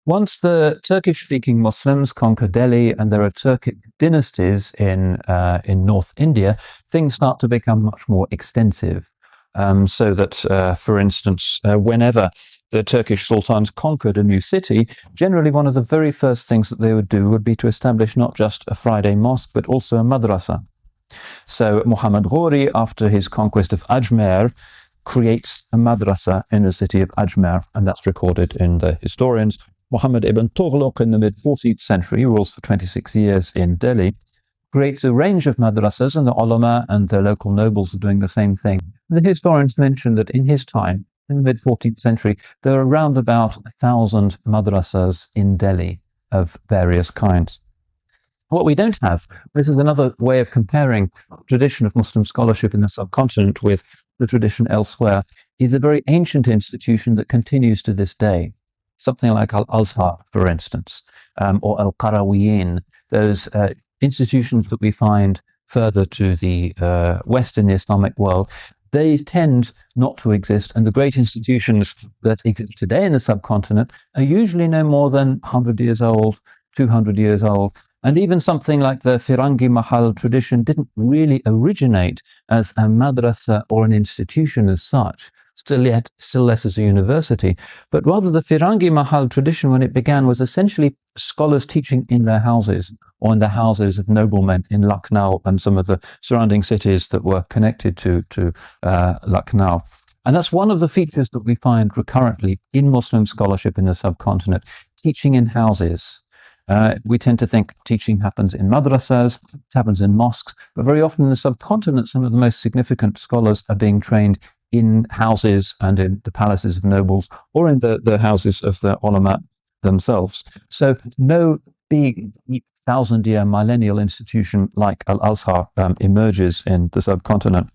Once the Turkish-speaking Muslims conquer Delhi and there are Turkic dynasties in North India, things start to become much more extensive. So that, for instance, whenever the Turkish sultans conquered a new city, generally one of the very first things that they would do would be to establish not just a Friday mosque, but also a madrasa. So Muhammad Ghūri, after his conquest of Ajmer, creates a madrasa in the city of Ajmer, and that's recorded in the historians. Muhammad ibn Tughluq, in the mid-14th century, rules for 26 years in Delhi, creates a range of madrasas, and the ulama and the local nobles are doing the same thing. The historians mention that in his time, in the mid-14th century, there were around about 1,000 madrasas in Delhi of various kinds. What we don't have, this is another way of comparing the tradition of Muslim scholarship in the subcontinent with the tradition elsewhere, is a very ancient institution that continues to this day. Something like Al-Azhar, for instance, or al-Qarawiyyīn, those institutions that we find further to the west in the Islamic world, they tend not to exist, and the great institutions that exist today in the subcontinent are usually no more than 100 years old, 200 years old, and even something like the Firangi Mahal tradition didn't really originate as a madrasa or an institution as such, still less as a university, but rather the Firangi Mahal tradition, when it began, was essentially scholars teaching in their houses or in the houses of noblemen in Lucknow and some of the surrounding cities that were connected to Lucknow. And that's one of the features that we find recurrently in Muslim scholarship in the subcontinent, teaching in houses. We tend to think teaching happens in madrasas, it happens in mosques, but very often in the subcontinent, some of the most significant scholars are being trained in houses and in the palaces of nobles, or in the houses of the ulama themselves. So no big 1,000-year millennial institution like Al-Azhar emerges in the subcontinent.